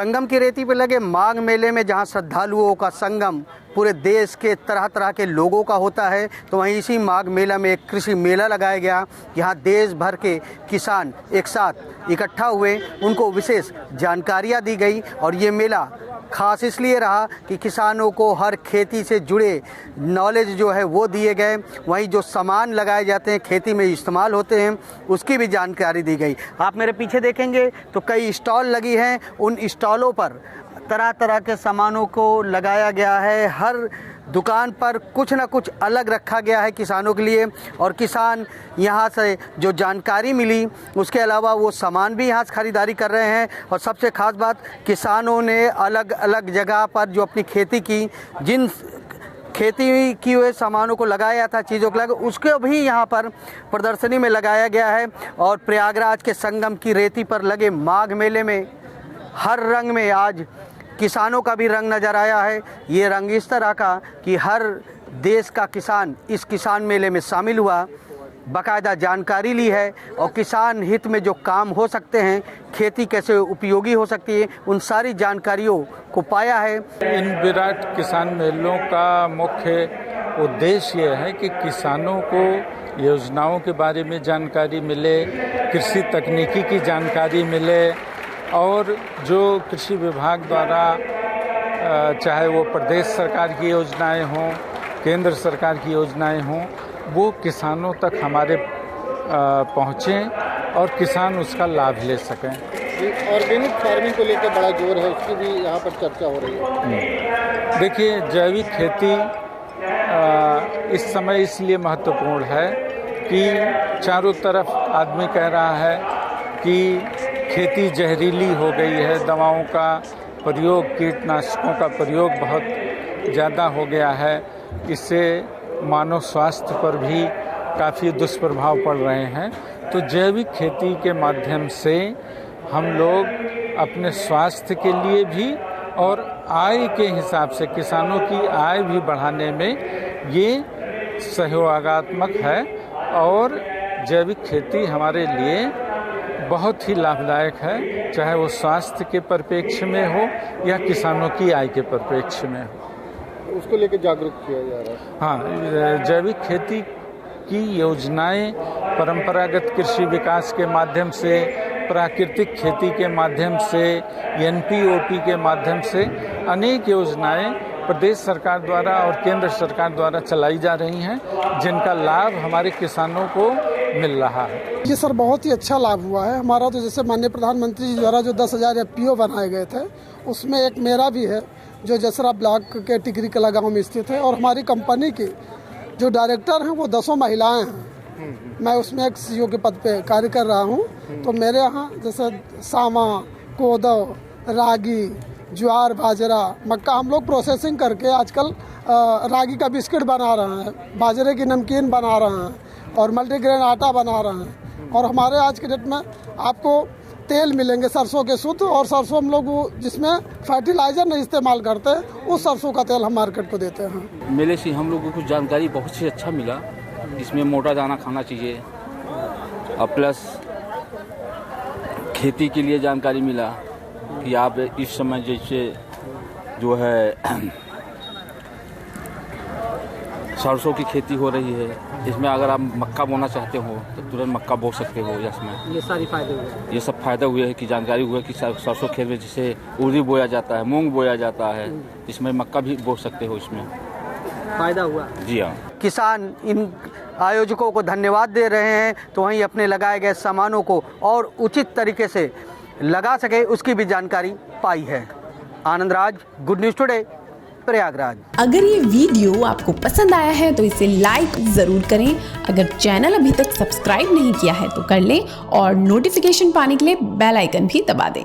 संगम की रेती पर लगे माघ मेले में जहां श्रद्धालुओं का संगम पूरे देश के तरह तरह के लोगों का होता है, तो वहीं इसी माघ मेला में एक कृषि मेला लगाया गया। यहाँ देश भर के किसान एक साथ इकट्ठा हुए, उनको विशेष जानकारियाँ दी गई और ये मेला खास इसलिए रहा कि किसानों को हर खेती से जुड़े नॉलेज जो है वो दिए गए, वहीं जो सामान लगाए जाते हैं खेती में इस्तेमाल होते हैं उसकी भी जानकारी दी गई। आप मेरे पीछे देखेंगे तो कई स्टॉल लगी हैं, उन स्टॉलों पर तरह तरह के सामानों को लगाया गया है। हर दुकान पर कुछ ना कुछ अलग रखा गया है किसानों के लिए, और किसान यहाँ से जो जानकारी मिली उसके अलावा वो सामान भी यहाँ से खरीदारी कर रहे हैं। और सबसे ख़ास बात, किसानों ने अलग अलग जगह पर जो अपनी खेती की, जिन खेती की हुए सामानों को लगाया था, चीज़ों को लगा, उसको भी यहाँ पर प्रदर्शनी में लगाया गया है। और प्रयागराज के संगम की रेती पर लगे माघ मेले में हर रंग में आज किसानों का भी रंग नज़र आया है। ये रंग इस तरह का कि हर देश का किसान इस किसान मेले में शामिल हुआ, बाकायदा जानकारी ली है और किसान हित में जो काम हो सकते हैं, खेती कैसे उपयोगी हो सकती है, उन सारी जानकारियों को पाया है। इन विराट किसान मेलों का मुख्य उद्देश्य ये है कि किसानों को योजनाओं के बारे में जानकारी मिले, कृषि तकनीकी की जानकारी मिले, और जो कृषि विभाग द्वारा चाहे वो प्रदेश सरकार की योजनाएं हों, केंद्र सरकार की योजनाएं हों, वो किसानों तक हमारे पहुँचें और किसान उसका लाभ ले सकें। ऑर्गेनिक फार्मिंग को लेकर बड़ा जोर है, उसकी भी यहाँ पर चर्चा हो रही है। देखिए, जैविक खेती इस समय इसलिए महत्वपूर्ण है कि चारों तरफ आदमी कह रहा है कि खेती जहरीली हो गई है, दवाओं का प्रयोग, कीटनाशकों का प्रयोग बहुत ज़्यादा हो गया है, इससे मानव स्वास्थ्य पर भी काफ़ी दुष्प्रभाव पड़ रहे हैं। तो जैविक खेती के माध्यम से हम लोग अपने स्वास्थ्य के लिए भी और आय के हिसाब से किसानों की आय भी बढ़ाने में ये सहयोगात्मक है, और जैविक खेती हमारे लिए बहुत ही लाभदायक है, चाहे वो स्वास्थ्य के परिप्रेक्ष्य में हो या किसानों की आय के परिप्रेक्ष्य में हो। उसको लेकर जागरूक किया जा रहा है। हाँ, जैविक खेती की योजनाएं परंपरागत कृषि विकास के माध्यम से, प्राकृतिक खेती के माध्यम से, एनपीओपी के माध्यम से अनेक योजनाएं प्रदेश सरकार द्वारा और केंद्र सरकार द्वारा चलाई जा रही हैं, जिनका लाभ हमारे किसानों को मिल रहा है। ये सर बहुत ही अच्छा लाभ हुआ है हमारा। तो जैसे माननीय प्रधानमंत्री जी द्वारा जो 10,000 एफपीओ बनाए गए थे, उसमें एक मेरा भी है जो जसरा ब्लॉक के टिकरी कला गाँव में स्थित है, और हमारी कंपनी की जो डायरेक्टर हैं वो 10 महिलाएं हैं। मैं उसमें एक सीईओ के पद पे कार्य कर रहा हूँ। तो मेरे यहाँ जैसे सामा, कोदो, रागी, ज्वार, बाजरा, मक्का हम लोग प्रोसेसिंग करके आजकल रागी का बिस्किट बना रहे हैं, बाजरे की नमकीन बना रहे हैं और मल्टीग्रेन आटा बना रहे हैं। और हमारे आज के डेट में आपको तेल मिलेंगे सरसों के शुद्ध, और सरसों हम लोग वो जिसमें फर्टिलाइजर नहीं इस्तेमाल करते, उस सरसों का तेल हम मार्केट को देते हैं। मेले से हम लोगों को जानकारी बहुत से अच्छा मिला। इसमें मोटा दाना खाना चाहिए और प्लस खेती के लिए जानकारी मिला कि आप इस समय जैसे जो है सरसों की खेती हो रही है, इसमें अगर आप मक्का बोना चाहते हो तो तुरंत मक्का बो सकते हो। इसमें ये सारी फायदे हुए, ये सब फायदा हुए है कि जानकारी हुआ कि सरसों खेत में जैसे उर्दी बोया जाता है, मूंग बोया जाता है, इसमें मक्का भी बो सकते हो, इसमें फायदा हुआ। जी हाँ। किसान इन आयोजकों को धन्यवाद दे रहे हैं, तो वहीं अपने लगाए गए सामानों को और उचित तरीके से लगा सके उसकी भी जानकारी पाई है। Anand Raj, good news today, Prayagraj. अगर ये वीडियो आपको पसंद आया है तो इसे लाइक जरूर करें। अगर चैनल अभी तक सब्सक्राइब नहीं किया है तो कर लें और नोटिफिकेशन पाने के लिए बेल आइकन भी दबा दें।